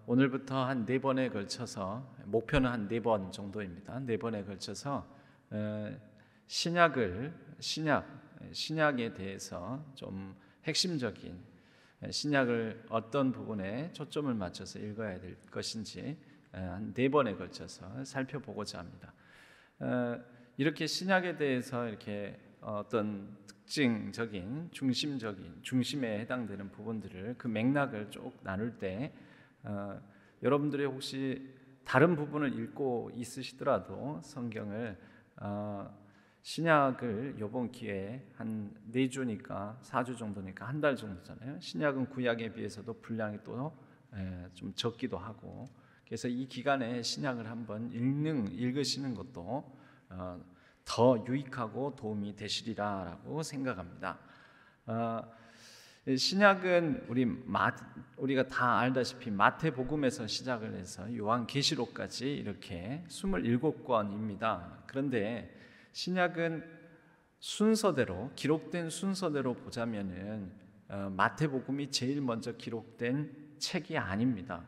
오늘부터 한 4번에 걸쳐서, 목표는 한 4번 정도입니다. 4번에 걸쳐서 신약에 대해서 좀 핵심적인 신약을 어떤 부분에 초점을 맞춰서 읽어야 될 것인지 한 4번에 걸쳐서 살펴보고자 합니다. 이렇게 신약에 대해서 이렇게 어떤 특징적인 중심에 해당되는 부분들을, 그 맥락을 쭉 나눌 때 여러분들이 혹시 다른 부분을 읽고 있으시더라도 성경을 신약을 이번 기회에 한 4주니까 4주 정도니까 한 달 정도잖아요. 신약은 구약에 비해서도 분량이 또 좀 적기도 하고, 그래서 이 기간에 신약을 한번 읽으시는 것도 더 유익하고 도움이 되시리라라고 생각합니다. 신약은 우리가 다 알다시피 마태복음에서 시작을 해서 요한계시록까지 이렇게 27권입니다. 그런데 신약은 기록된 순서대로 보자면은 마태복음이 제일 먼저 기록된 책이 아닙니다.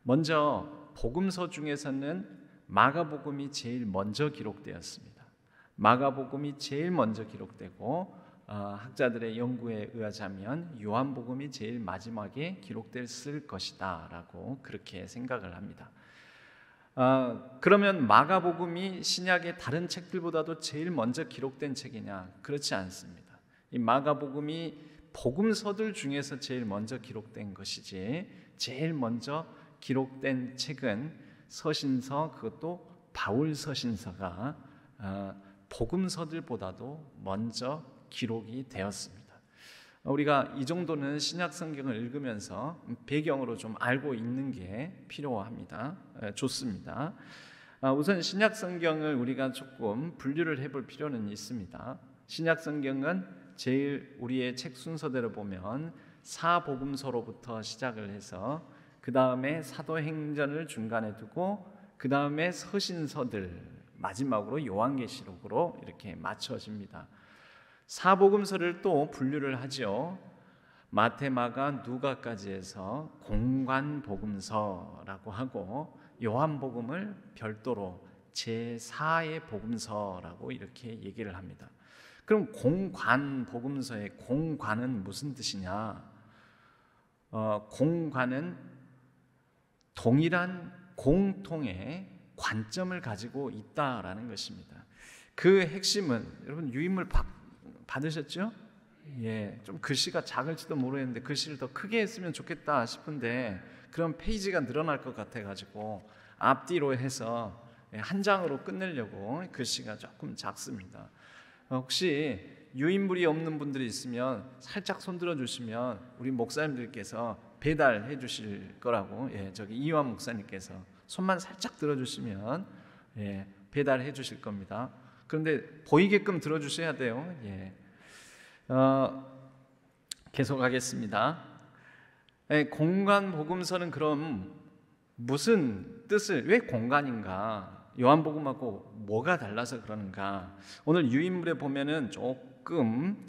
먼저 복음서 중에서는 마가복음이 제일 먼저 기록되었습니다. 마가복음이 제일 먼저 기록되고, 학자들의 연구에 의하자면 요한복음이 제일 마지막에 기록됐을 것이다 라고 그렇게 생각을 합니다. 그러면 마가복음이 신약의 다른 책들보다도 제일 먼저 기록된 책이냐? 그렇지 않습니다. 이 마가복음이 복음서들 중에서 제일 먼저 기록된 것이지, 제일 먼저 기록된 책은 서신서, 그것도 바울 서신서가 복음서들보다도 먼저 기록이 되었습니다. 우리가 이 정도는 신약 성경을 읽으면서 배경으로 좀 알고 있는 게 필요합니다. 좋습니다. 우선 신약 성경을 우리가 조금 분류를 해볼 필요는 있습니다. 신약 성경은 제일 우리의 책 순서대로 보면 사복음서로부터 시작을 해서 그 다음에 사도행전을 중간에 두고 그 다음에 서신서들, 마지막으로 요한계시록으로 이렇게 맞춰집니다. 사복음서를 또 분류를 하죠. 마태, 마가, 누가까지 해서 공관복음서라고 하고, 요한복음을 별도로 제4의 복음서라고 이렇게 얘기를 합니다. 그럼 공관복음서의 공관은 무슨 뜻이냐? 공관은 동일한 공통의 관점을 가지고 있다라는 것입니다. 그 핵심은, 여러분 유인물 받으셨죠? 예, 좀 글씨가 작을지도 모르겠는데 글씨를 더 크게 했으면 좋겠다 싶은데, 그런 페이지가 늘어날 것 같아가지고 앞뒤로 해서 한 장으로 끝내려고 글씨가 조금 작습니다. 혹시 유인물이 없는 분들이 있으면 살짝 손들어 주시면 우리 목사님들께서 배달해 주실 거라고, 저기 이완 목사님께서 손만 살짝 들어주시면 배달해 주실 겁니다. 그런데 보이게끔 들어주셔야 돼요. 계속하겠습니다. 공관복음서는 그럼 무슨 뜻을, 왜 공간인가? 요한복음하고 뭐가 달라서 그러는가? 오늘 유인물에 보면은 조금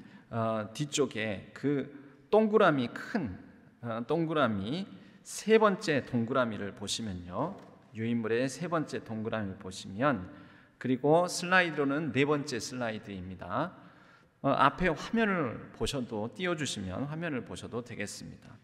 뒤쪽에 그 동그라미, 큰 동그라미, 세 번째 동그라미를 보시면요, 유인물의 세 번째 동그라미를 보시면, 그리고 슬라이드로는 네 번째 슬라이드입니다. 앞에 화면을 보셔도, 띄워주시면 화면을 보셔도 되겠습니다.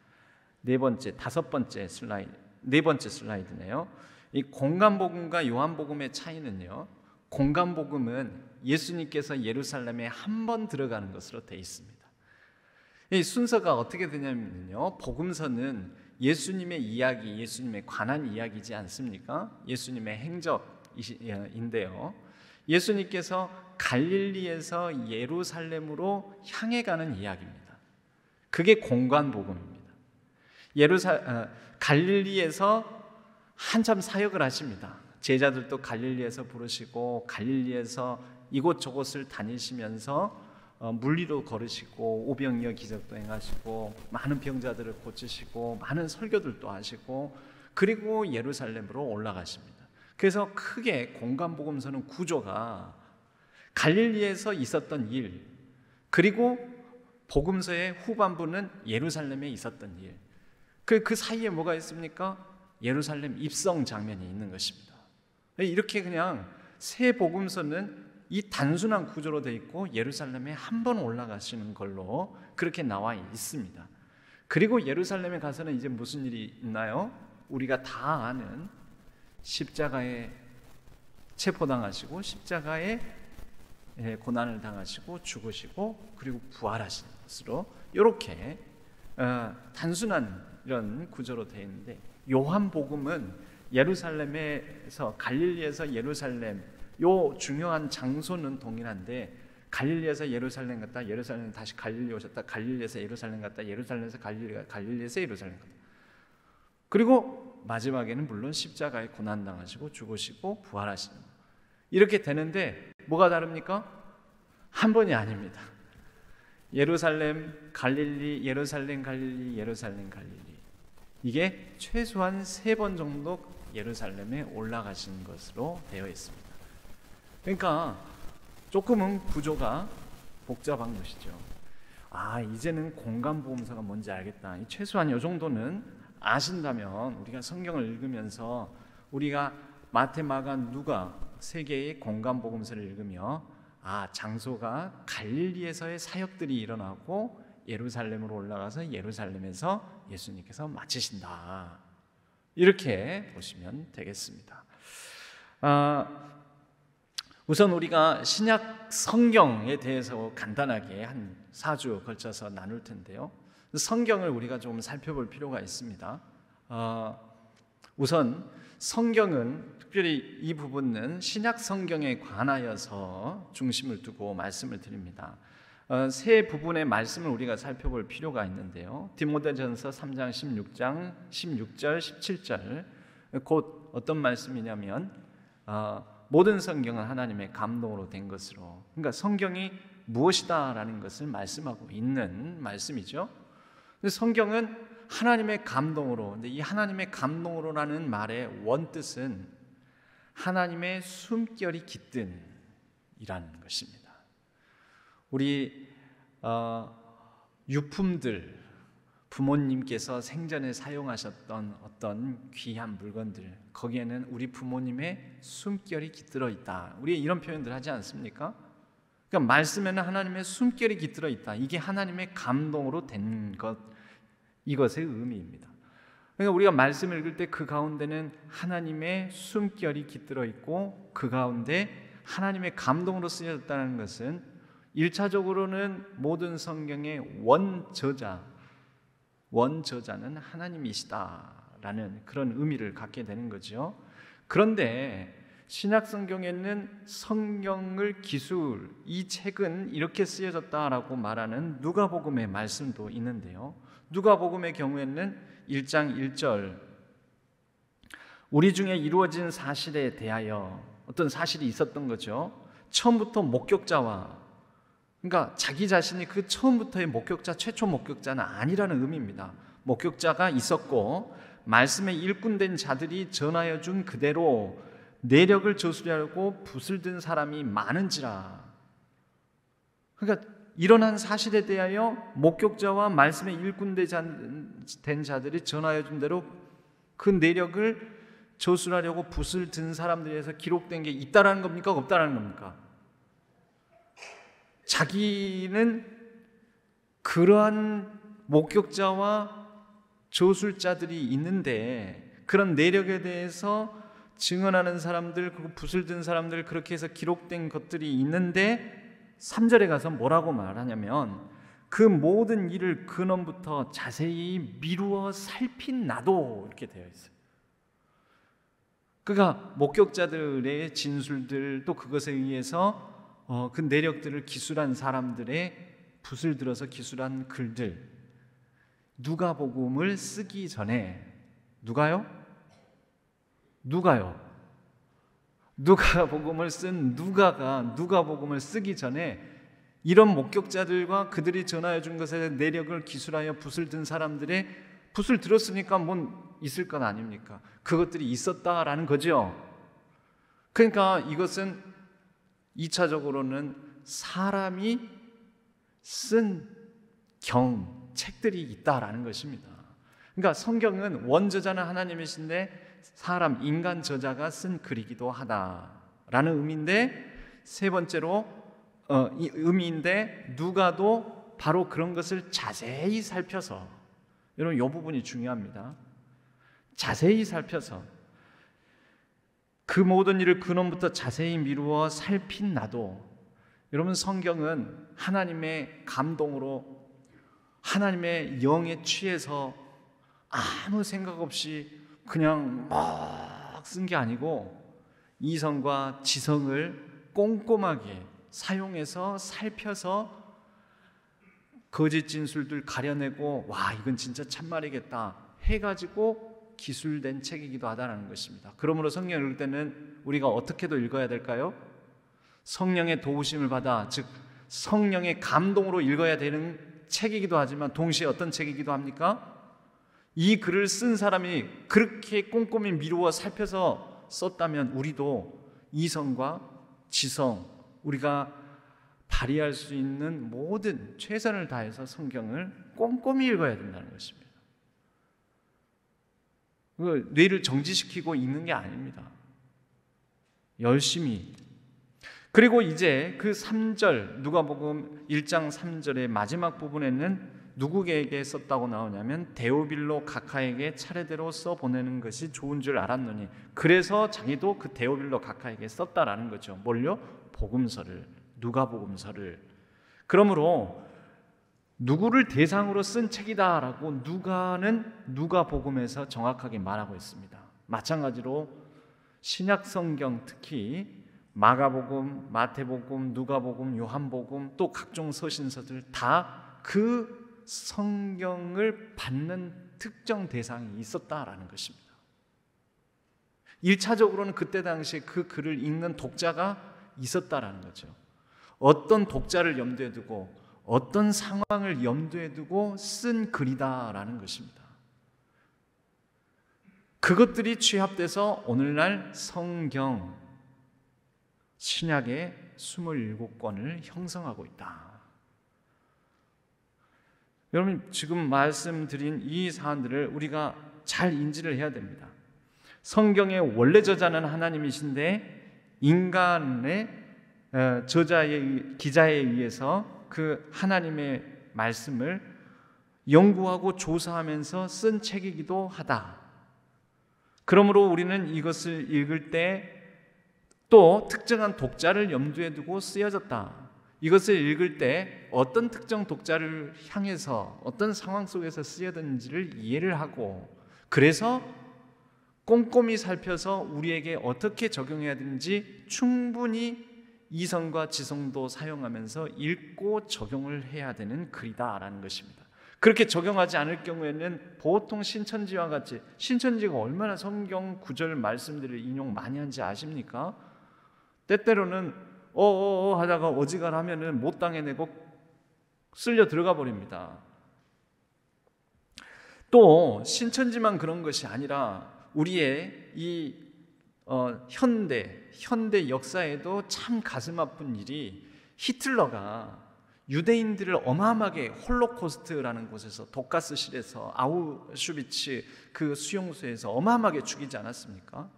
다섯 번째 슬라이드, 네 번째 슬라이드네요. 이 공관복음과 요한복음의 차이는요, 공관복음은 예수님께서 예루살렘에 한 번 들어가는 것으로 되어 있습니다. 이 순서가 어떻게 되냐면요, 복음서는 예수님의 이야기, 예수님에 관한 이야기지 않습니까? 예수님의 행적인데요, 예수님께서 갈릴리에서 예루살렘으로 향해 가는 이야기입니다. 그게 공관복음입니다. 갈릴리에서 한참 사역을 하십니다. 제자들도 갈릴리에서 부르시고, 갈릴리에서 이곳저곳을 다니시면서 물리로 걸으시고, 오병이어 기적도 행하시고, 많은 병자들을 고치시고, 많은 설교들도 하시고, 그리고 예루살렘으로 올라가십니다. 그래서 크게 공관복음서는 구조가 갈릴리에서 있었던 일, 그리고 복음서의 후반부는 예루살렘에 있었던 일, 그 사이에 뭐가 있습니까? 예루살렘 입성 장면이 있는 것입니다. 이렇게 그냥 새 복음서는 이 단순한 구조로 되어 있고 예루살렘에 한 번 올라가시는 걸로 그렇게 나와 있습니다. 그리고 예루살렘에 가서는 이제 무슨 일이 있나요? 우리가 다 아는 십자가에 체포당하시고 십자가에 고난을 당하시고 죽으시고 그리고 부활하시는 것으로 이렇게 단순한 이런 구조로 되어 있는데, 요한복음은 예루살렘에서 갈릴리에서 예루살렘 요 중요한 장소는 동일한데, 갈릴리에서 예루살렘 갔다 예루살렘 다시 갈릴리 오셨다, 갈릴리에서 예루살렘 갔다 예루살렘에서 갈릴리, 갈릴리에서 예루살렘 갔다, 그리고 마지막에는 물론 십자가에 고난당하시고 죽으시고 부활하시는 것. 이렇게 되는데 뭐가 다릅니까? 한 번이 아닙니다. 예루살렘 갈릴리 예루살렘 갈릴리 예루살렘 갈릴리, 이게 최소한 3번 정도 예루살렘에 올라가신 것으로 되어 있습니다. 그러니까 조금은 구조가 복잡한 것이죠. 이제는 공간보험서가 뭔지 알겠다. 최소한 이 정도는 아신다면 우리가 성경을 읽으면서 우리가 마태, 마가, 누가 3개의 공간복음서를 읽으며 장소가 갈릴리에서의 사역들이 일어나고 예루살렘으로 올라가서 예루살렘에서 예수님께서 마치신다, 이렇게 보시면 되겠습니다. 우선 우리가 신약 성경에 대해서 간단하게 한 4주 걸쳐서 나눌 텐데요, 성경을 우리가 좀 살펴볼 필요가 있습니다. 우선 성경은, 특별히 이 부분은 신약 성경에 관하여서 중심을 두고 말씀을 드립니다. 세 부분의 말씀을 우리가 살펴볼 필요가 있는데요, 디모데전서 3장 16장 16절 17절 곧 어떤 말씀이냐면 모든 성경은 하나님의 감동으로 된 것으로, 그러니까 성경이 무엇이다라는 것을 말씀하고 있는 말씀이죠. 성경은 하나님의 감동으로, 근데 이 하나님의 감동으로라는 말의 원뜻은 하나님의 숨결이 깃든이라는 것입니다. 우리 유품들, 부모님께서 생전에 사용하셨던 어떤 귀한 물건들, 거기에는 우리 부모님의 숨결이 깃들어 있다, 우리 이런 표현들 하지 않습니까? 그러니까 말씀에는 하나님의 숨결이 깃들어 있다, 이게 하나님의 감동으로 된 것, 이것의 의미입니다. 그러니까 우리가 말씀을 읽을 때 그 가운데는 하나님의 숨결이 깃들어 있고 그 가운데 하나님의 감동으로 쓰여졌다는 것은 1차적으로는 모든 성경의 원저자는 하나님이시다라는 그런 의미를 갖게 되는 거죠. 그런데 신약 성경에는 성경을 이 책은 이렇게 쓰여졌다라고 말하는 누가복음의 말씀도 있는데요, 누가복음의 경우에는 1장 1절 우리 중에 이루어진 사실에 대하여 어떤 사실이 있었던 거죠. 처음부터 목격자와, 그러니까 자기 자신이 그 처음부터의 목격자, 최초 목격자는 아니라는 의미입니다. 목격자가 있었고 말씀에 일꾼된 자들이 전하여 준 그대로 내력을 저수리하려고 붓을 든 사람이 많은지라. 그러니까 일어난 사실에 대하여 목격자와 말씀에 일꾼된 자들이 전하여 준 대로 그 내력을 저술하려고 붓을 든 사람들에서 기록된 게 있다라는 겁니까? 없다라는 겁니까? 자기는 그러한 목격자와 저술자들이 있는데 그런 내력에 대해서 증언하는 사람들, 그 붓을 든 사람들, 그렇게 해서 기록된 것들이 있는데 3절에 가서 뭐라고 말하냐면 그 모든 일을 근원부터 자세히 미루어 살핀 나도, 이렇게 되어 있어요. 그러니까 목격자들의 진술들, 또 그것에 의해서 그 내력들을 기술한 사람들의 붓을 들어서 기술한 글들, 누가복음을 쓰기 전에 누가복음을 쓴 누가복음을 쓰기 전에 이런 목격자들과 그들이 전하여 준 것에 내력을 기술하여 붓을 든 사람들의 붓을 들었으니까 뭐 있을 것 아닙니까? 그것들이 있었다라는 거죠. 그러니까 이것은 2차적으로는 사람이 쓴 책들이 있다라는 것입니다. 그러니까 성경은 원저자는 하나님이신데 사람, 인간 저자가 쓴 글이기도 하다라는 의미인데, 세 번째로 이 의미인데 누가도 바로 그런 것을 자세히 살펴서, 여러분 이 부분이 중요합니다. 자세히 살펴서 그 모든 일을 근원부터 자세히 미루어 살핀 나도, 여러분 성경은 하나님의 감동으로 하나님의 영에 취해서 아무 생각 없이 그냥 막 쓴 게 아니고 이성과 지성을 꼼꼼하게 사용해서 살펴서 거짓 진술들 가려내고 와 이건 진짜 참말이겠다 해가지고 기술된 책이기도 하다는 것입니다. 그러므로 성경을 읽을 때는 우리가 어떻게도 읽어야 될까요? 성령의 도우심을 받아, 즉 성령의 감동으로 읽어야 되는 책이기도 하지만 동시에 어떤 책이기도 합니까? 이 글을 쓴 사람이 그렇게 꼼꼼히 미루어 살펴서 썼다면 우리도 이성과 지성, 우리가 발휘할 수 있는 모든 최선을 다해서 성경을 꼼꼼히 읽어야 된다는 것입니다. 뇌를 정지시키고 읽는 게 아닙니다. 열심히. 그리고 이제 그 3절, 누가복음 1장 3절의 마지막 부분에는 누구에게 썼다고 나오냐면 데오빌로 각하에게 차례대로 써보내는 것이 좋은 줄 알았노니, 그래서 자기도 그 데오빌로 각하에게 썼다라는 거죠. 뭘요? 복음서를, 누가복음서를. 그러므로 누구를 대상으로 쓴 책이다라고 누가는 누가복음에서 정확하게 말하고 있습니다. 마찬가지로 신약성경, 특히 마가복음, 마태복음, 누가복음, 요한복음, 또 각종 서신서들 다 그 성경을 받는 특정 대상이 있었다라는 것입니다. 1차적으로는 그때 당시에 그 글을 읽는 독자가 있었다라는 거죠. 어떤 독자를 염두에 두고 어떤 상황을 염두에 두고 쓴 글이다라는 것입니다. 그것들이 취합돼서 오늘날 성경, 신약의 27권을 형성하고 있다. 여러분 지금 말씀드린 이 사안들을 우리가 잘 인지를 해야 됩니다. 성경의 원래 저자는 하나님이신데 인간의 기자에 의해서 그 하나님의 말씀을 연구하고 조사하면서 쓴 책이기도 하다. 그러므로 우리는 이것을 읽을 때 또 특정한 독자를 염두에 두고 쓰여졌다. 이것을 읽을 때 어떤 특정 독자를 향해서 어떤 상황 속에서 쓰여졌는지를 이해를 하고, 그래서 꼼꼼히 살펴서 우리에게 어떻게 적용해야 되는지 충분히 이성과 지성도 사용하면서 읽고 적용을 해야 되는 글이다라는 것입니다. 그렇게 적용하지 않을 경우에는 보통 신천지와 같이, 신천지가 얼마나 성경 구절 말씀들을 인용 많이 하는지 아십니까? 때때로는 하다가 어지간하면은 못 당해내고 쓸려 들어가 버립니다. 또 신천지만 그런 것이 아니라 우리의 이 현대 역사에도 참 가슴 아픈 일이, 히틀러가 유대인들을 어마어마하게 홀로코스트라는 곳에서, 독가스실에서, 아우슈비츠 그 수용소에서 어마어마하게 죽이지 않았습니까?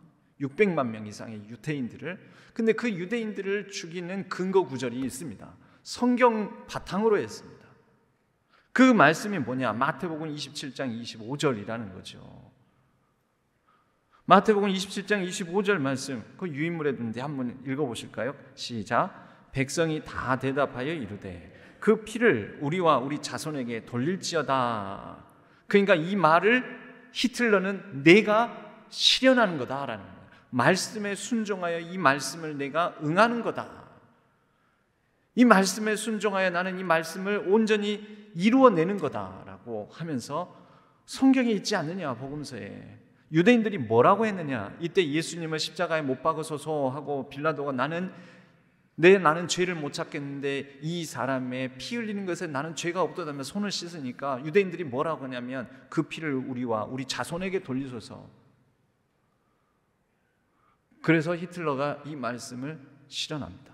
600만 명 이상의 유대인들을. 근데 그 유대인들을 죽이는 근거 구절이 있습니다. 성경 바탕으로 했습니다. 그 말씀이 뭐냐? 마태복음 27장 25절이라는 거죠. 마태복음 27장 25절 말씀, 그 유인물에 있는데 한번 읽어보실까요? 시작. 백성이 다 대답하여 이르되 그 피를 우리와 우리 자손에게 돌릴지어다. 그러니까 이 말을 히틀러는 내가 실현하는 거다라는 거예요. 말씀에 순종하여 이 말씀을 내가 응하는 거다. 이 말씀에 순종하여 나는 이 말씀을 온전히 이루어내는 거다라고 하면서, 성경에 있지 않느냐 복음서에 유대인들이 뭐라고 했느냐? 이때 예수님을 십자가에 못 박으소서 하고 빌라도가 나는 죄를 못 찾겠는데 이 사람의 피 흘리는 것에 나는 죄가 없다며 손을 씻으니까 유대인들이 뭐라고 하냐면 그 피를 우리와 우리 자손에게 돌리소서. 그래서 히틀러가 이 말씀을 실현합니다.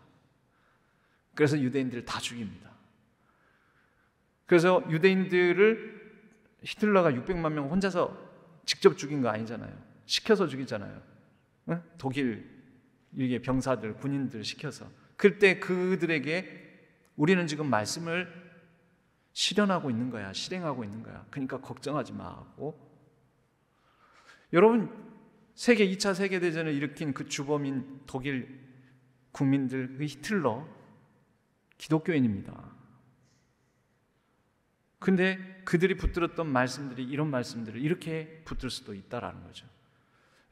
그래서 유대인들을 다 죽입니다. 그래서 유대인들을 히틀러가 600만 명 혼자서 직접 죽인 거 아니잖아요. 시켜서 죽이잖아요. 응? 독일 이게 병사들, 군인들 시켜서. 그때 그들에게 우리는 지금 말씀을 실현하고 있는 거야, 실행하고 있는 거야. 그러니까 걱정하지 마 하고. 여러분, 2차 세계대전을 일으킨 그 주범인 독일 국민들, 그 히틀러 기독교인입니다. 근데 그들이 붙들었던 말씀들이 이런 말씀들을 이렇게 붙들 수도 있다라는 거죠.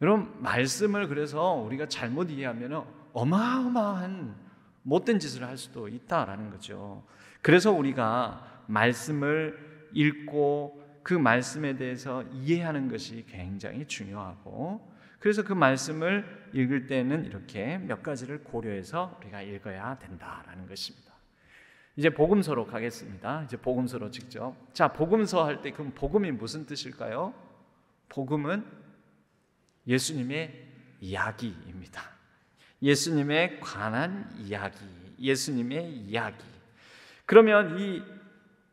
여러분, 말씀을 그래서 우리가 잘못 이해하면 어마어마한 못된 짓을 할 수도 있다라는 거죠. 그래서 우리가 말씀을 읽고 그 말씀에 대해서 이해하는 것이 굉장히 중요하고, 그래서 그 말씀을 읽을 때는 이렇게 몇 가지를 고려해서 우리가 읽어야 된다라는 것입니다. 이제 복음서로 가겠습니다. 이제 복음서로 직접. 자, 복음서 할 때 그럼 복음이 무슨 뜻일까요? 복음은 예수님의 이야기입니다. 예수님에 관한 이야기, 예수님의 이야기. 그러면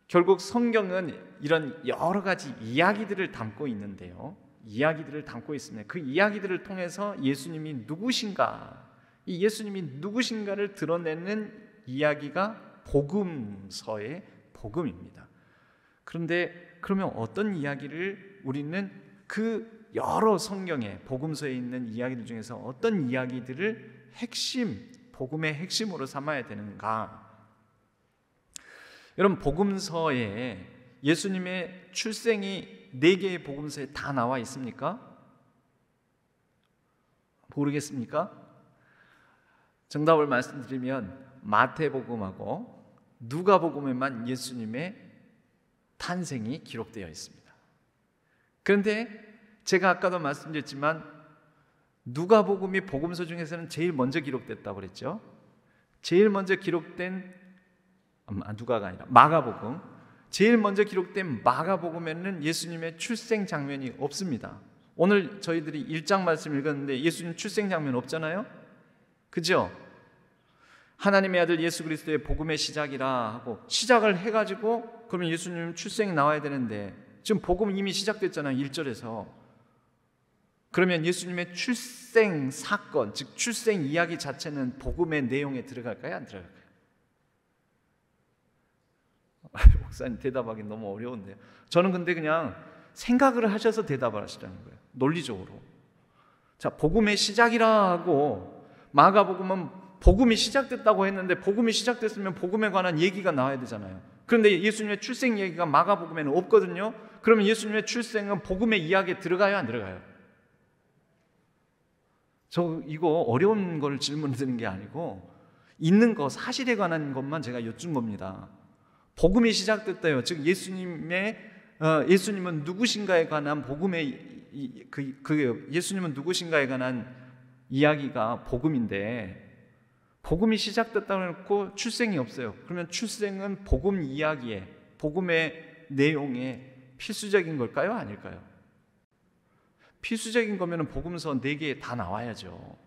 결국 성경은 이런 여러 가지 이야기들을 담고 있는데요. 이야기들을 담고 있습니다. 그 이야기들을 통해서 예수님이 누구신가, 이 예수님이 누구신가를 드러내는 이야기가 복음서의 복음입니다. 그런데 그러면 어떤 이야기를 우리는 그 여러 성경의 복음서에 있는 이야기들 중에서 어떤 이야기들을 복음의 핵심으로 삼아야 되는가? 여러분, 복음서에 예수님의 출생이 4개의 복음서에 다 나와 있습니까? 모르겠습니까? 정답을 말씀드리면 마태복음하고 누가복음에만 예수님의 탄생이 기록되어 있습니다. 그런데 제가 아까도 말씀드렸지만 누가복음이 복음서 중에서는 제일 먼저 기록됐다고 그랬죠. 제일 먼저 기록된 누가가 아니라 마가복음, 제일 먼저 기록된 마가복음에는 예수님의 출생 장면이 없습니다. 오늘 저희들이 1장 말씀 읽었는데 예수님 출생 장면 없잖아요. 그죠? 하나님의 아들 예수 그리스도의 복음의 시작이라 하고 시작을 해가지고 그러면 예수님 출생이 나와야 되는데 지금 복음 이미 시작됐잖아요. 1절에서. 그러면 예수님의 출생 사건, 즉 출생 이야기 자체는 복음의 내용에 들어갈까요? 안 들어갈까요? 목사님 대답하기 너무 어려운데요. 저는 근데 그냥 생각을 하셔서 대답을 하시라는 거예요. 논리적으로. 자, 복음의 시작이라 하고 마가복음은 복음이 시작됐다고 했는데 복음이 시작됐으면 복음에 관한 얘기가 나와야 되잖아요. 그런데 예수님의 출생 얘기가 마가복음에는 없거든요. 그러면 예수님의 출생은 복음의 이야기에 들어가요, 안 들어가요? 저 이거 어려운 걸 질문 드리는 게 아니고 있는 거, 사실에 관한 것만 제가 여쭌 겁니다. 복음이 시작됐다요. 즉 예수님은 누구신가에 관한 복음의 예수님은 누구신가에 관한 이야기가 복음인데 복음이 시작됐다고 해놓고 출생이 없어요. 그러면 출생은 복음 이야기에, 복음의 내용에 필수적인 걸까요? 아닐까요? 필수적인 거면 복음서 4개 다 나와야죠.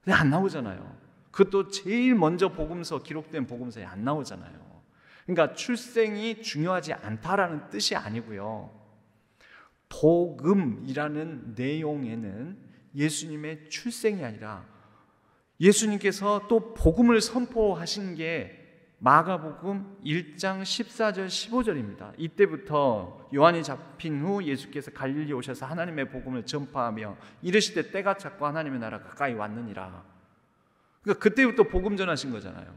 근데 안 나오잖아요. 그것도 제일 먼저 복음서 기록된 복음서에 안 나오잖아요. 그러니까 출생이 중요하지 않다라는 뜻이 아니고요. 복음이라는 내용에는 예수님의 출생이 아니라 예수님께서 또 복음을 선포하신 게 마가복음 1장 14절 15절입니다. 이때부터 요한이 잡힌 후 예수께서 갈릴리 오셔서 하나님의 복음을 전파하며 이르시되 때가 찼고 하나님의 나라 가까이 왔느니라. 그러니까 그때부터 복음 전하신 거잖아요.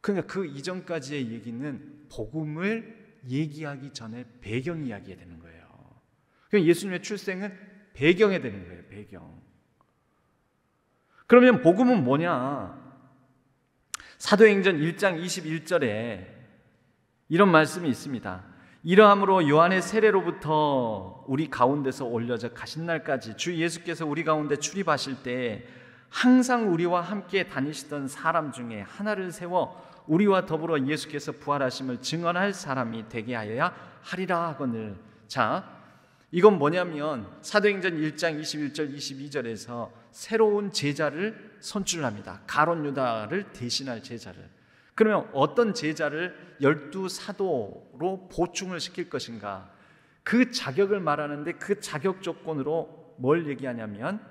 그러니까 그 이전까지의 얘기는 복음을 얘기하기 전에 배경 이야기가 되는 거예요. 그러니까 예수님의 출생은 배경에 되는 거예요. 배경. 그러면 복음은 뭐냐? 사도행전 1장 21절에 이런 말씀이 있습니다. 이러함으로 요한의 세례로부터 우리 가운데서 올려져 가신 날까지 주 예수께서 우리 가운데 출입하실 때 항상 우리와 함께 다니시던 사람 중에 하나를 세워 우리와 더불어 예수께서 부활하심을 증언할 사람이 되게 하여야 하리라 하거늘. 자, 이건 뭐냐면 사도행전 1장 21절 22절에서 새로운 제자를 선출합니다. 가롯 유다를 대신할 제자를. 그러면 어떤 제자를 12사도로 보충을 시킬 것인가? 그 자격을 말하는데 그 자격 조건으로 뭘 얘기하냐면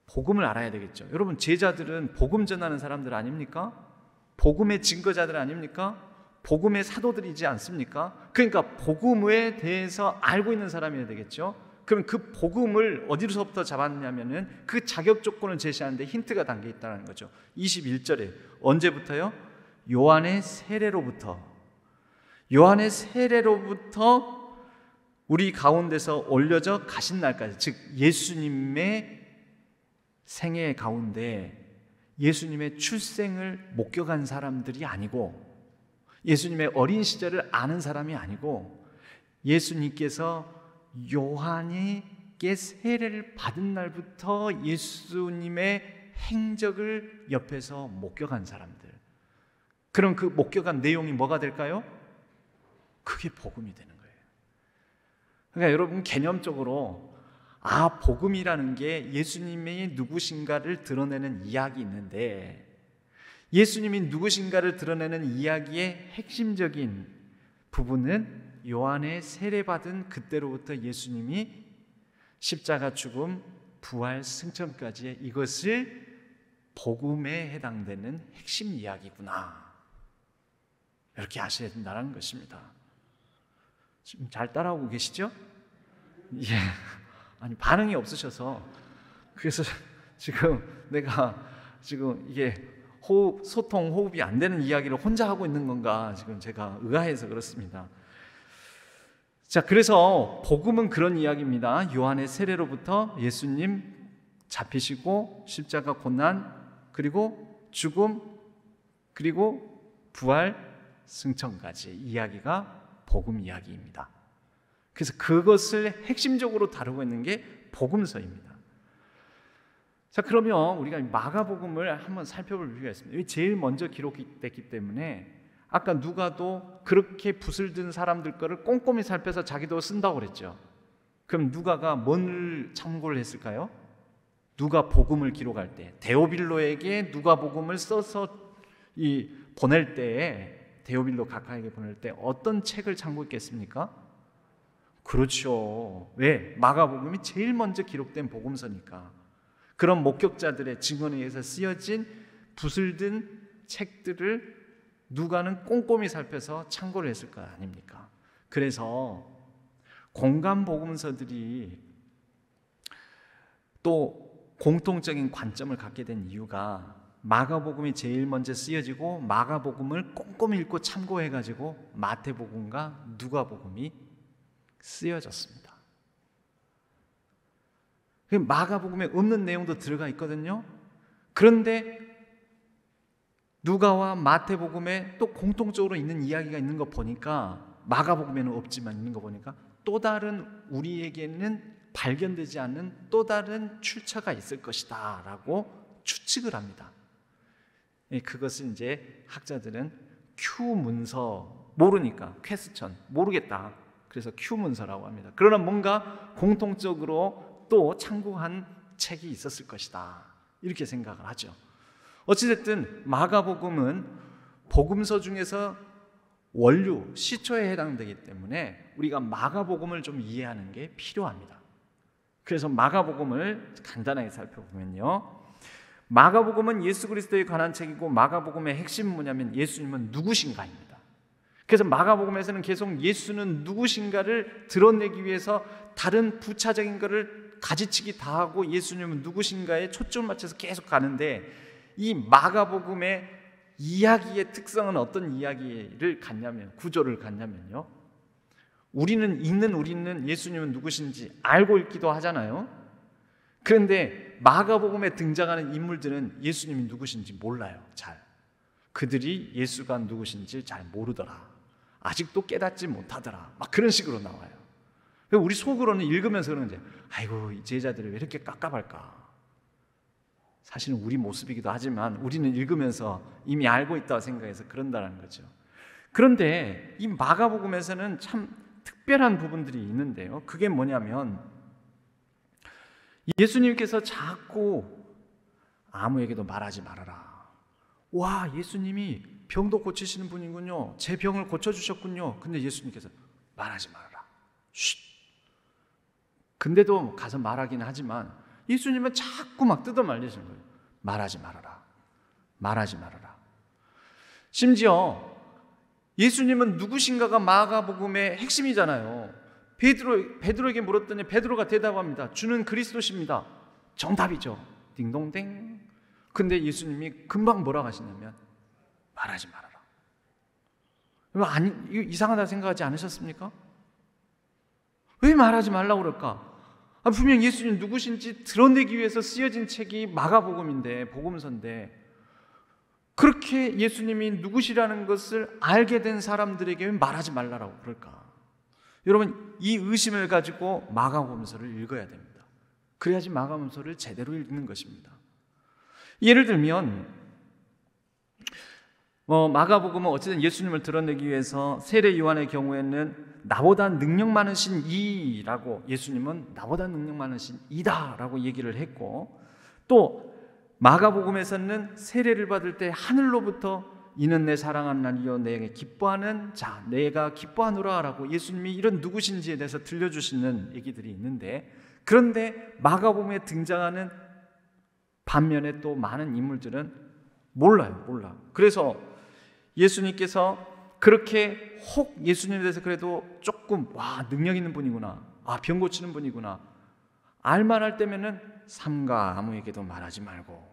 복음을 알아야 되겠죠. 여러분, 제자들은 복음 전하는 사람들 아닙니까? 복음의 증거자들 아닙니까? 복음의 사도들이지 않습니까? 그러니까 복음에 대해서 알고 있는 사람이어야 되겠죠. 그럼 그 복음을 어디로서부터 잡았냐면은 그 자격 조건을 제시하는데 힌트가 담겨 있다는 거죠. 21절에 언제부터요? 요한의 세례로부터 우리 가운데서 올려져 가신 날까지, 즉 예수님의 생애 가운데 예수님의 출생을 목격한 사람들이 아니고, 예수님의 어린 시절을 아는 사람이 아니고, 예수님께서 요한에게 세례를 받은 날부터 예수님의 행적을 옆에서 목격한 사람들. 그럼 그 목격한 내용이 뭐가 될까요? 그게 복음이 되는 거예요. 그러니까 여러분, 개념적으로 복음이라는 게 예수님이 누구신가를 드러내는 이야기 있는데, 예수님이 누구신가를 드러내는 이야기의 핵심적인 부분은 요한의 세례받은 그때로부터 예수님이 십자가 죽음, 부활, 승천까지의 이것을 복음에 해당되는 핵심 이야기구나, 이렇게 아셔야 된다는 것입니다. 지금 잘 따라오고 계시죠? 예. 아니, 반응이 없으셔서, 그래서 지금 내가 이게 호흡이 안 되는 이야기를 혼자 하고 있는 건가 지금 제가 의아해서 그렇습니다. 자, 그래서 복음은 그런 이야기입니다. 요한의 세례로부터 예수님 잡히시고 십자가 고난, 그리고 죽음, 그리고 부활, 승천까지 이야기가 복음 이야기입니다. 그래서 그것을 핵심적으로 다루고 있는 게 복음서입니다. 자, 그러면 우리가 마가복음을 한번 살펴볼 필요가 있습니다. 이게 제일 먼저 기록됐기 때문에 아까 누가도 그렇게 붓을 든 사람들 거를 꼼꼼히 살펴서 자기도 쓴다고 그랬죠. 그럼 누가가 뭔 참고를 했을까요? 누가 복음을 기록할 때, 데오빌로에게 누가복음을 써서 보낼 때에, 데오빌로 각하에게 보낼 때 어떤 책을 참고했겠습니까? 그렇죠. 왜? 마가복음이 제일 먼저 기록된 복음서니까. 그런 목격자들의 증언에 의해서 쓰여진 붓을 든 책들을 누가는 꼼꼼히 살펴서 참고를 했을 거 아닙니까? 그래서 공간 복음서들이 또 공통적인 관점을 갖게 된 이유가, 마가복음이 제일 먼저 쓰여지고 마가복음을 꼼꼼히 읽고 참고해가지고 마태복음과 누가복음이 쓰여졌습니다. 마가복음에 없는 내용도 들어가 있거든요. 그런데 누가와 마태복음에 또 공통적으로 있는 이야기가 있는 거 보니까, 마가복음에는 없지만 있는 거 보니까 또 다른, 우리에게는 발견되지 않는 또 다른 출처가 있을 것이다 라고 추측을 합니다. 그것을 이제 학자들은 Q문서, 모르니까 퀘스천, 모르겠다, 그래서 Q문서라고 합니다. 그러나 뭔가 공통적으로 또 참고한 책이 있었을 것이다, 이렇게 생각을 하죠. 어찌됐든 마가복음은 복음서 중에서 원류, 시초에 해당되기 때문에 우리가 마가복음을 좀 이해하는 게 필요합니다. 그래서 마가복음을 간단하게 살펴보면요, 마가복음은 예수 그리스도에 관한 책이고, 마가복음의 핵심은 뭐냐면 예수님은 누구신가입니다. 그래서 마가복음에서는 계속 예수는 누구신가를 드러내기 위해서 다른 부차적인 것을 가지치기 다 하고 예수님은 누구신가에 초점을 맞춰서 계속 가는데, 이 마가복음의 이야기의 특성은 어떤 이야기를 갖냐면, 구조를 갖냐면요, 우리는 예수님은 누구신지 알고 있기도 하잖아요. 그런데 마가복음에 등장하는 인물들은 예수님이 누구신지 몰라요. 잘. 그들이 예수가 누구신지 잘 모르더라, 아직도 깨닫지 못하더라, 막 그런 식으로 나와요. 우리 속으로는 읽으면서 그러는데, 아이고, 이 제자들이 왜 이렇게 깝깝할까. 사실은 우리 모습이기도 하지만 우리는 읽으면서 이미 알고 있다고 생각해서 그런다는 거죠. 그런데 이 마가복음에서는 참 특별한 부분들이 있는데요, 그게 뭐냐면 예수님께서 자꾸 아무에게도 말하지 말아라, 와, 예수님이 병도 고치시는 분이군요. 제 병을 고쳐주셨군요. 근데 예수님께서 말하지 말아라. 쉿. 근데도 가서 말하긴 하지만 예수님은 자꾸 막 뜯어 말리시는 거예요. 말하지 말아라. 말하지 말아라. 심지어 예수님은 누구신가가 마가복음의 핵심이잖아요. 베드로에게 물었더니 베드로가 대답합니다. 주는 그리스도십니다. 정답이죠. 딩동댕. 근데 예수님이 금방 뭐라고 하시냐면 말하지 말아라. 이거 이상하다 생각하지 않으셨습니까? 왜 말하지 말라고 그럴까? 분명 예수님 누구신지 드러내기 위해서 쓰여진 책이 마가복음인데, 복음서인데, 그렇게 예수님이 누구시라는 것을 알게 된 사람들에게 왜 말하지 말라고 그럴까? 여러분, 이 의심을 가지고 마가복음서를 읽어야 됩니다. 그래야지 마가복음서를 제대로 읽는 것입니다. 예를 들면 마가복음은 어쨌든 예수님을 드러내기 위해서 세례 요한의 경우에는 나보다 능력 많으신 이라고, 예수님은 나보다 능력 많으신 이다라고 얘기를 했고, 또 마가복음에서는 세례를 받을 때 하늘로부터 이는 내 사랑하는 아들이요 내게 기뻐하는 자, 내가 기뻐하노라라고 예수님이 이런 누구신지에 대해서 들려주시는 얘기들이 있는데, 그런데 마가복음에 등장하는 반면에 또 많은 인물들은 몰라. 그래서 예수님께서 그렇게 혹 예수님에 대해서 그래도 조금 능력 있는 분이구나, 병 고치는 분이구나 알만할 때면은 삼가 아무에게도 말하지 말고,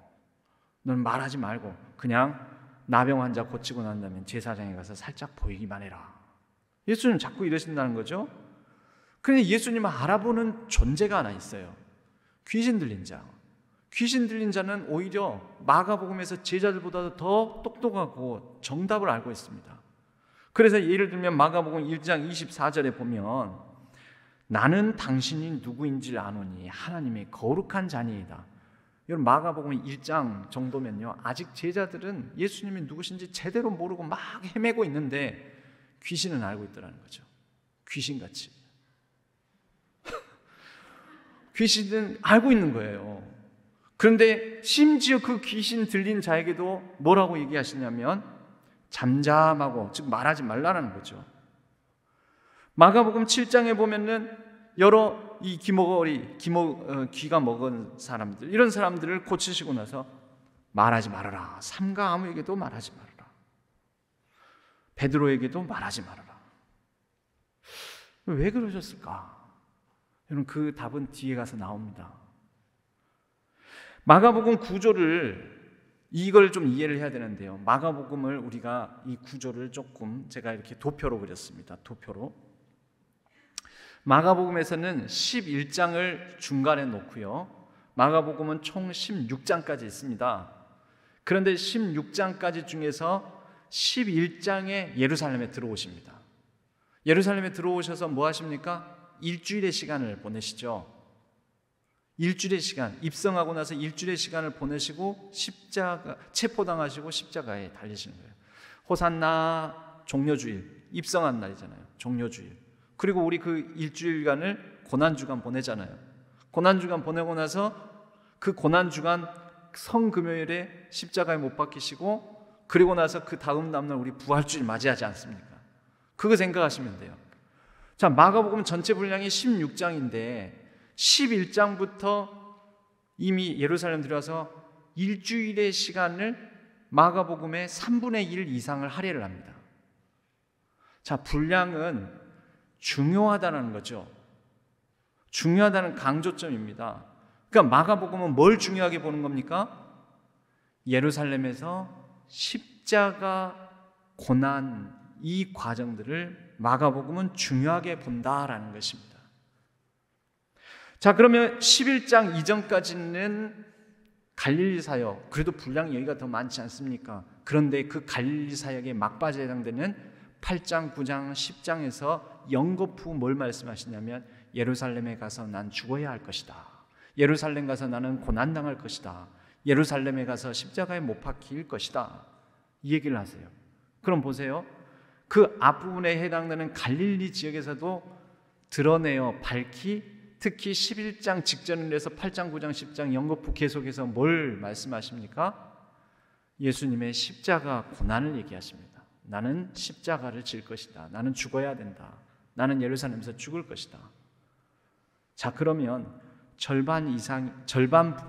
넌 말하지 말고 그냥 나병 환자 고치고 난 다음에 제사장에 가서 살짝 보이기만 해라. 예수님 자꾸 이러신다는 거죠. 그런데 예수님은 알아보는 존재가 하나 있어요. 귀신 들린 자. 귀신 들린 자는 오히려 마가복음에서 제자들보다 더 똑똑하고 정답을 알고 있습니다. 그래서 예를 들면 마가복음 1장 24절에 보면 나는 당신이 누구인지 아노니 하나님의 거룩한 자니이다. 여러분, 마가복음 1장 정도면요, 아직 제자들은 예수님이 누구신지 제대로 모르고 막 헤매고 있는데 귀신은 알고 있더라는 거죠. 귀신같이. 귀신은 알고 있는 거예요. 그런데 심지어 그 귀신 들린 자에게도 뭐라고 얘기하시냐면 잠잠하고, 즉 말하지 말라는 거죠. 마가복음 7장에 보면은 여러 이 귀가 먹은 사람들, 이런 사람들을 고치시고 나서 말하지 말아라. 삼가 아무에게도 말하지 말아라. 베드로에게도 말하지 말아라. 왜 그러셨을까? 여러분, 그 답은 뒤에 가서 나옵니다. 마가복음 구조를, 이걸 좀 이해를 해야 되는데요, 마가복음을 우리가 이 구조를 조금 제가 이렇게 도표로 그렸습니다. 도표로. 마가복음에서는 11장을 중간에 놓고요, 마가복음은 총 16장까지 있습니다. 그런데 16장까지 중에서 11장에 예루살렘에 들어오십니다. 예루살렘에 들어오셔서 뭐 하십니까? 일주일의 시간을 보내시죠. 일주일의 시간, 입성하고 나서 일주일의 시간을 보내시고 체포당하시고 십자가에 달리시는 거예요. 호산나 종려주일, 입성한 날이잖아요. 종려주일. 그리고 우리 그 일주일간을 고난주간 보내잖아요. 고난주간 보내고 나서 그 고난주간 성금요일에 십자가에 못 박히시고, 그리고 나서 그 다음 다음날 우리 부활주일 맞이하지 않습니까? 그거 생각하시면 돼요. 자, 마가복음 전체 분량이 16장인데 11장부터 이미 예루살렘 들어와서 일주일의 시간을 마가복음의 3분의 1 이상을 할애를 합니다. 자, 분량은 중요하다는 거죠. 중요하다는 강조점입니다. 그러니까 마가복음은 뭘 중요하게 보는 겁니까? 예루살렘에서 십자가 고난, 이 과정들을 마가복음은 중요하게 본다라는 것입니다. 자, 그러면 11장 이전까지는 갈릴리 사역, 그래도 분량이 여기가 더 많지 않습니까? 그런데 그 갈릴리 사역의 막바지에 해당되는 8장, 9장, 10장에서 연거푸 뭘 말씀하시냐면 예루살렘에 가서 난 죽어야 할 것이다. 예루살렘 가서 나는 고난당할 것이다. 예루살렘에 가서 십자가에 못 박힐 것이다. 이 얘기를 하세요. 그럼 보세요. 그 앞부분에 해당되는 갈릴리 지역에서도 드러내어 밝히, 특히 11장 직전을 해서 8장, 9장, 10장 연거푸 계속해서 뭘 말씀하십니까? 예수님의 십자가 고난을 얘기하십니다. 나는 십자가를 질 것이다. 나는 죽어야 된다. 나는 예루살렘에서 죽을 것이다. 자, 그러면 절반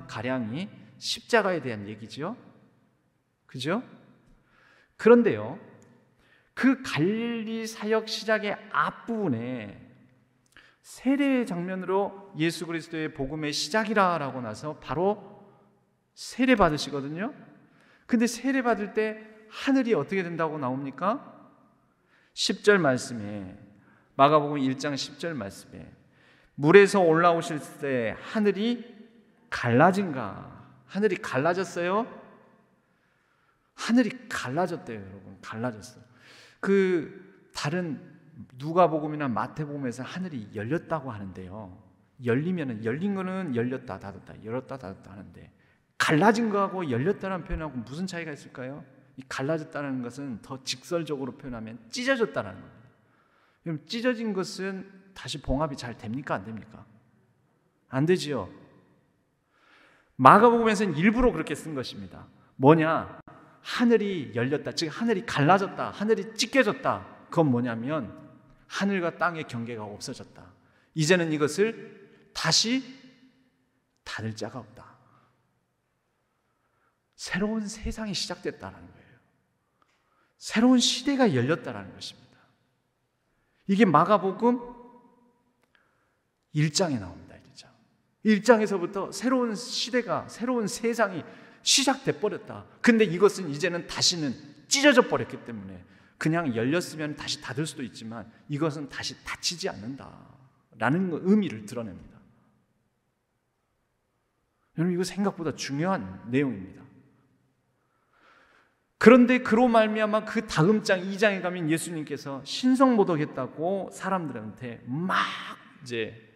가량이 십자가에 대한 얘기죠. 그죠? 그런데요, 그 갈릴리 사역 시작의 앞부분에 세례 장면으로 예수 그리스도의 복음의 시작이라고 나서 바로 세례 받으시거든요. 근데 세례 받을 때 하늘이 어떻게 된다고 나옵니까? 10절 말씀에, 마가복음 1장 10절 말씀에 물에서 올라오실 때 하늘이 갈라진가? 하늘이 갈라졌어요? 하늘이 갈라졌대요, 여러분. 갈라졌어요. 다른 누가복음이나 마태복음에서 하늘이 열렸다고 하는데요. 열린 거는 열렸다 닫았다, 열었다 닫았다 하는데, 갈라진 거하고 열렸다는 표현하고 무슨 차이가 있을까요? 이 갈라졌다는 것은 더 직설적으로 표현하면 찢어졌다는 겁니다. 그럼 찢어진 것은 다시 봉합이 잘 됩니까? 안 됩니까? 안 되지요. 마가복음에서는 일부러 그렇게 쓴 것입니다. 뭐냐? 하늘이 열렸다, 즉 하늘이 갈라졌다, 하늘이 찢겨졌다. 그건 뭐냐면 하늘과 땅의 경계가 없어졌다. 이제는 이것을 다시 닫을 자가 없다. 새로운 세상이 시작됐다는 거예요. 새로운 시대가 열렸다는 것입니다. 이게 마가복음 1장에 나옵니다. 1장에서부터 새로운 시대가, 새로운 세상이 시작돼 버렸다. 근데 이것은 이제는 다시는 찢어져 버렸기 때문에 그냥 열렸으면 다시 닫을 수도 있지만 이것은 다시 닫히지 않는다라는 의미를 드러냅니다. 여러분, 이거 생각보다 중요한 내용입니다. 그런데 그로 말미암아 그 다음 장 2장에 가면 예수님께서 신성모독했다고 사람들한테 막 이제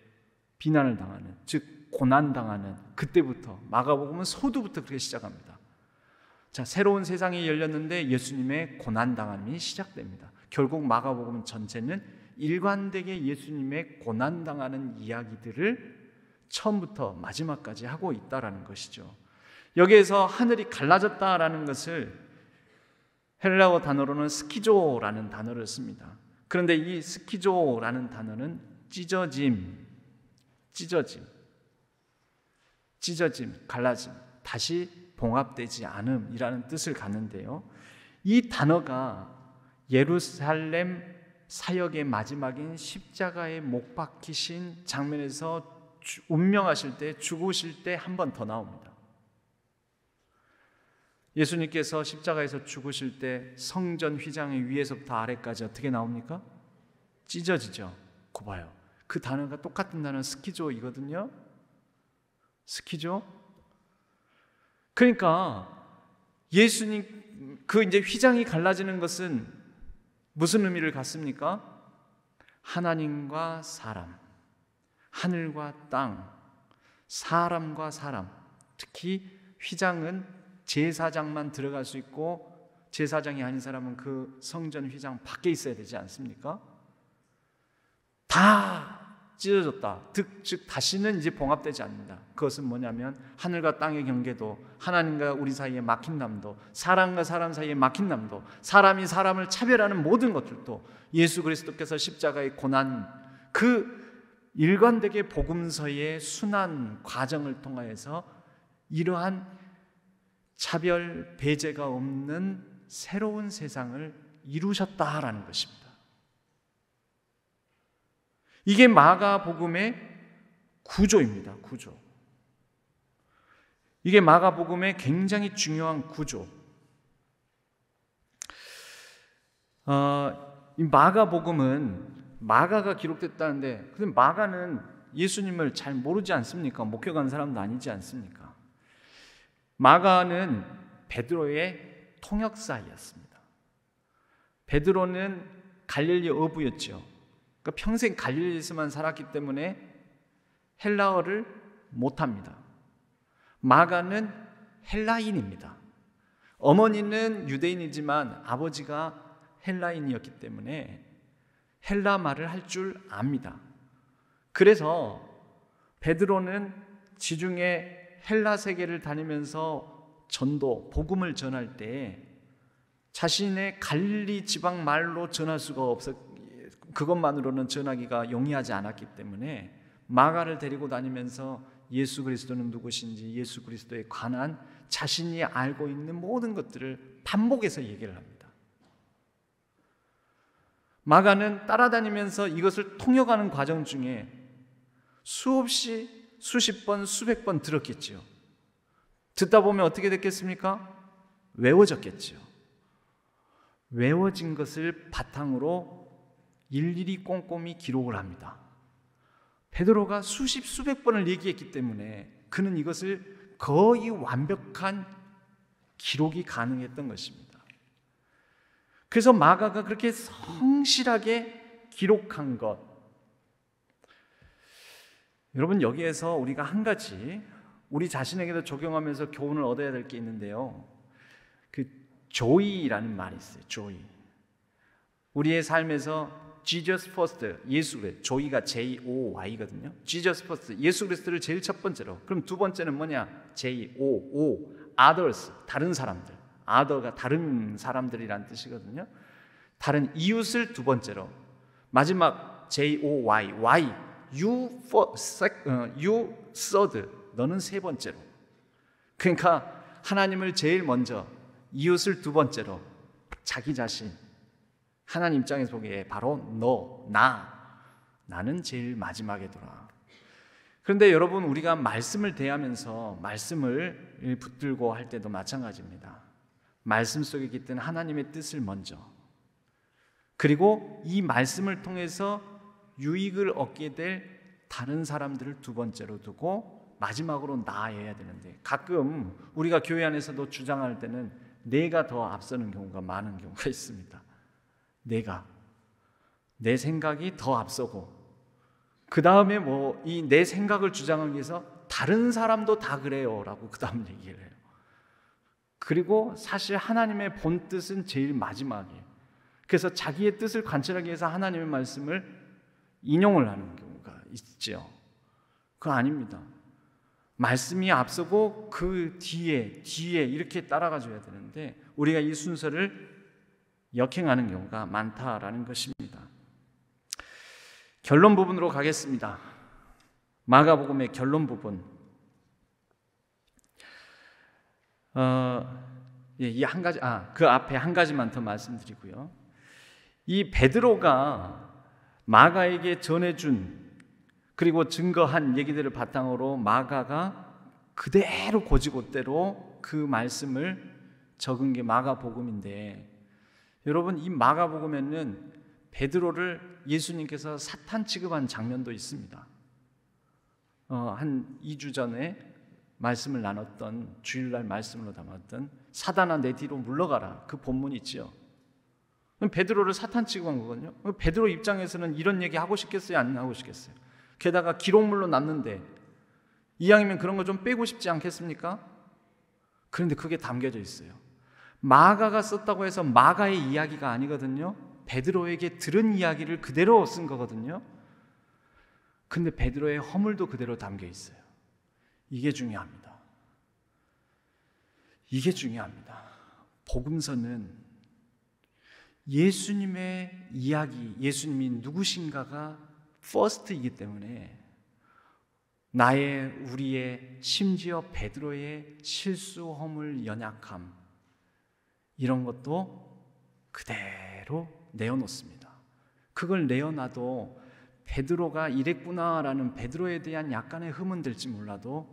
비난을 당하는, 즉 고난당하는, 그때부터 마가복음은 소두부터 그렇게 시작합니다. 자, 새로운 세상이 열렸는데 예수님의 고난당함이 시작됩니다. 결국 마가복음 전체는 일관되게 예수님의 고난당하는 이야기들을 처음부터 마지막까지 하고 있다라는 것이죠. 여기에서 하늘이 갈라졌다라는 것을 헬라어 단어로는 스키조라는 단어를 씁니다. 그런데 이 스키조라는 단어는 찢어짐, 갈라짐, 다시 봉합되지 않음이라는 뜻을 갖는데요. 이 단어가 예루살렘 사역의 마지막인 십자가에 못 박히신 장면에서 운명하실 때, 죽으실 때 한 번 더 나옵니다. 예수님께서 십자가에서 죽으실 때 성전 휘장의 위에서부터 아래까지 어떻게 나옵니까? 찢어지죠. 그 봐요. 그 단어가 똑같은 단어 스키조이거든요. 스키조. 그러니까 예수님 그 이제 휘장이 갈라지는 것은 무슨 의미를 갖습니까? 하나님과 사람, 하늘과 땅, 사람과 사람. 특히 휘장은 제사장만 들어갈 수 있고 제사장이 아닌 사람은 그 성전 휘장 밖에 있어야 되지 않습니까? 다 찢어졌다. 즉 다시는 이제 봉합되지 않는다. 그것은 뭐냐면 하늘과 땅의 경계도, 하나님과 우리 사이에 막힌 담도, 사람과 사람 사이에 막힌 담도, 사람이 사람을 차별하는 모든 것들도 예수 그리스도께서 십자가의 고난, 그 일관되게 복음서의 순환 과정을 통하여서 이러한 차별 배제가 없는 새로운 세상을 이루셨다라는 것입니다. 이게 마가복음의 구조입니다. 구조. 이게 마가복음의 굉장히 중요한 구조. 이 마가복음은 마가가 기록됐다는데, 근데 마가는 예수님을 잘 모르지 않습니까? 목격한 사람도 아니지 않습니까? 마가는 베드로의 통역사였습니다. 베드로는 갈릴리 어부였죠. 그러니까 평생 갈릴리에서만 살았기 때문에 헬라어를 못합니다. 마가는 헬라인입니다. 어머니는 유대인이지만 아버지가 헬라인이었기 때문에 헬라 말을 할 줄 압니다. 그래서 베드로는 지중해 헬라 세계를 다니면서 전도, 복음을 전할 때 자신의 갈릴리 지방 말로 전할 수가 없어, 그것만으로는 전하기가 용이하지 않았기 때문에 마가를 데리고 다니면서 예수 그리스도는 누구신지, 예수 그리스도에 관한 자신이 알고 있는 모든 것들을 반복해서 얘기를 합니다. 마가는 따라다니면서 이것을 통역하는 과정 중에 수없이 수십 번, 수백 번 들었겠지요. 듣다 보면 어떻게 됐겠습니까? 외워졌겠지요. 외워진 것을 바탕으로 일일이 꼼꼼히 기록을 합니다. 베드로가 수십, 수백 번을 얘기했기 때문에 그는 이것을 거의 완벽한 기록이 가능했던 것입니다. 그래서 마가가 그렇게 성실하게 기록한 것, 여러분 여기에서 우리가 한 가지 우리 자신에게도 적용하면서 교훈을 얻어야 될 게 있는데요. 그 조이라는 말이 있어요. 조이. 우리의 삶에서 Jesus first, 예수 그리스도, 조이가 J-O-Y거든요. Jesus first, 예수 그리스도를 제일 첫 번째로. 그럼 두 번째는 뭐냐? J-O-O, others, 다른 사람들. other가 다른 사람들이란 뜻이거든요. 다른 이웃을 두 번째로. 마지막 J-O-Y, Y, you third, 너는 세 번째로. 그러니까 하나님을 제일 먼저, 이웃을 두 번째로, 자기 자신. 하나님 입장에서 보기에 바로 나는 제일 마지막에 돌아. 그런데 여러분, 우리가 말씀을 대하면서 말씀을 붙들고 할 때도 마찬가지입니다. 말씀 속에 깃든 하나님의 뜻을 먼저, 그리고 이 말씀을 통해서 유익을 얻게 될 다른 사람들을 두 번째로 두고 마지막으로 나아야 되는데, 가끔 우리가 교회 안에서도 주장할 때는 내가 더 앞서는 경우가 많은 경우가 있습니다. 내 생각이 더 앞서고, 그 다음에 이 내 생각을 주장하기 위해서 다른 사람도 다 그래요 라고 그 다음 얘기를 해요. 그리고 사실 하나님의 본 뜻은 제일 마지막이에요. 그래서 자기의 뜻을 관철하기 위해서 하나님의 말씀을 인용을 하는 경우가 있죠. 그거 아닙니다. 말씀이 앞서고 그 뒤에 이렇게 따라가줘야 되는데 우리가 이 순서를 역행하는 경우가 많다라는 것입니다. 결론 부분으로 가겠습니다. 마가복음의 결론 부분. 이 한 가지, 그 앞에 한 가지만 더 말씀드리고요. 이 베드로가 마가에게 전해준 그리고 증거한 얘기들을 바탕으로 마가가 그대로 고지고대로 그 말씀을 적은 게 마가복음인데, 여러분 이 마가복음에는 베드로를 예수님께서 사탄 취급한 장면도 있습니다. 한 2주 전에 말씀을 나눴던, 주일날 말씀으로 담았던 사단아 내 뒤로 물러가라, 그 본문이 있죠. 베드로를 사탄 취급한 거거든요. 베드로 입장에서는 이런 얘기 하고 싶겠어요? 안 하고 싶겠어요? 게다가 기록물로 남는데 이왕이면 그런 거 좀 빼고 싶지 않겠습니까? 그런데 그게 담겨져 있어요. 마가가 썼다고 해서 마가의 이야기가 아니거든요. 베드로에게 들은 이야기를 그대로 쓴 거거든요. 근데 베드로의 허물도 그대로 담겨 있어요. 이게 중요합니다. 이게 중요합니다. 복음서는 예수님의 이야기, 예수님이 누구신가가 퍼스트이기 때문에 나의, 우리의, 심지어 베드로의 실수, 허물, 연약함, 이런 것도 그대로 내어놓습니다. 그걸 내어놔도 베드로가 이랬구나라는 베드로에 대한 약간의 흠은 들지 몰라도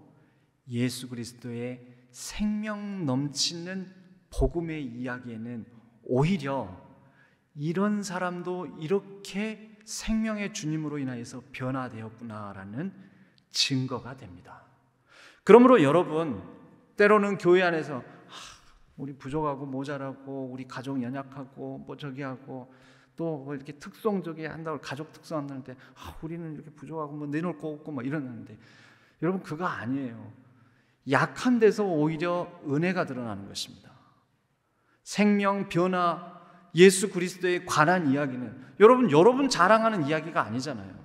예수 그리스도의 생명 넘치는 복음의 이야기에는 오히려 이런 사람도 이렇게 생명의 주님으로 인하여서 변화되었구나라는 증거가 됩니다. 그러므로 여러분, 때로는 교회 안에서 우리 부족하고 모자라고, 우리 가족 연약하고 뭐 저기 하고, 또 뭐 이렇게 특성적이 한다고 가족 특성 한다는데 우리는 이렇게 부족하고 뭐 내놓을 거 없고 뭐 이러는데, 여러분 그거 아니에요. 약한 데서 오히려 은혜가 드러나는 것입니다. 생명, 변화, 예수 그리스도에 관한 이야기는 여러분 자랑하는 이야기가 아니잖아요.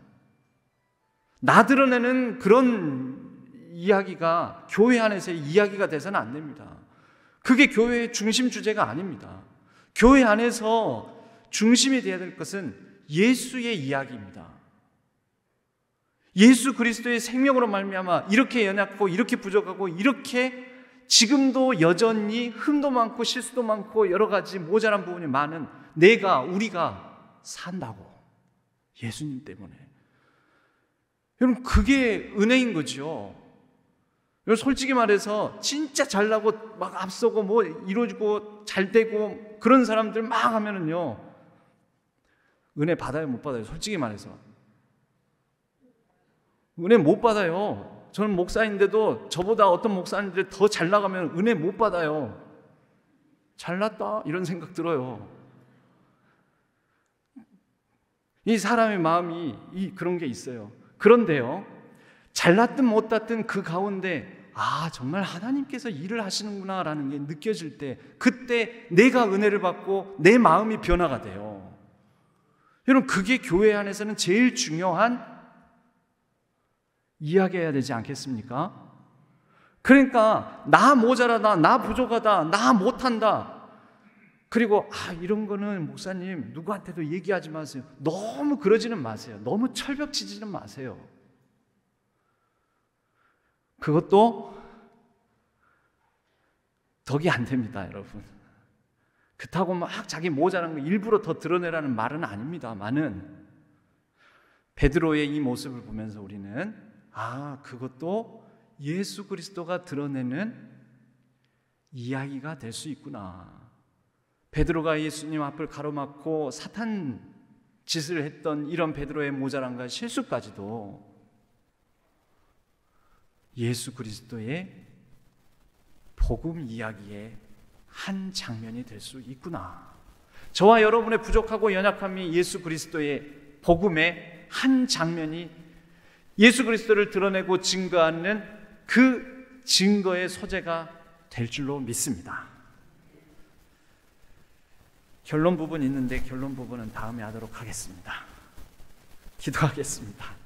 나 드러내는 그런 이야기가 교회 안에서의 이야기가 돼서는 안 됩니다. 그게 교회의 중심 주제가 아닙니다. 교회 안에서 중심이 되어야 될 것은 예수의 이야기입니다. 예수 그리스도의 생명으로 말미암아 이렇게 연약하고 이렇게 부족하고 이렇게 지금도 여전히 흠도 많고 실수도 많고 여러 가지 모자란 부분이 많은 우리가 산다고. 예수님 때문에. 여러분, 그게 은혜인 거죠. 여러분, 솔직히 말해서 진짜 잘나고 막 앞서고 뭐 이루어지고 잘 되고 그런 사람들 막 하면은요, 은혜 받아요, 못 받아요? 솔직히 말해서 은혜 못 받아요. 저는 목사인데도 저보다 어떤 목사님들이 더 잘 나가면 은혜 못 받아요. 잘났다 이런 생각 들어요. 이 사람의 마음이 그런 게 있어요. 그런데요, 잘났든 못났든 그 가운데 정말 하나님께서 일을 하시는구나 라는 게 느껴질 때, 그때 내가 은혜를 받고 내 마음이 변화가 돼요. 여러분, 그게 교회 안에서는 제일 중요한 이야기해야 되지 않겠습니까? 그러니까 나 모자라다, 나 부족하다, 나 못한다, 그리고 이런 거는 목사님 누구한테도 얘기하지 마세요. 너무 그러지는 마세요. 너무 철벽치지는 마세요. 그것도 덕이 안 됩니다, 여러분. 그렇다고 막 자기 모자란 거 일부러 더 드러내라는 말은 아닙니다만은, 베드로의 이 모습을 보면서 우리는 그것도 예수 그리스도가 드러내는 이야기가 될 수 있구나. 베드로가 예수님 앞을 가로막고 사탄 짓을 했던 이런 베드로의 모자란과 실수까지도 예수 그리스도의 복음 이야기의 한 장면이 될 수 있구나. 저와 여러분의 부족하고 연약함이 예수 그리스도의 복음의 한 장면이 예수 그리스도를 드러내고 증거하는 그 증거의 소재가 될 줄로 믿습니다. 결론 부분 있는데 결론 부분은 다음에 하도록 하겠습니다. 기도하겠습니다.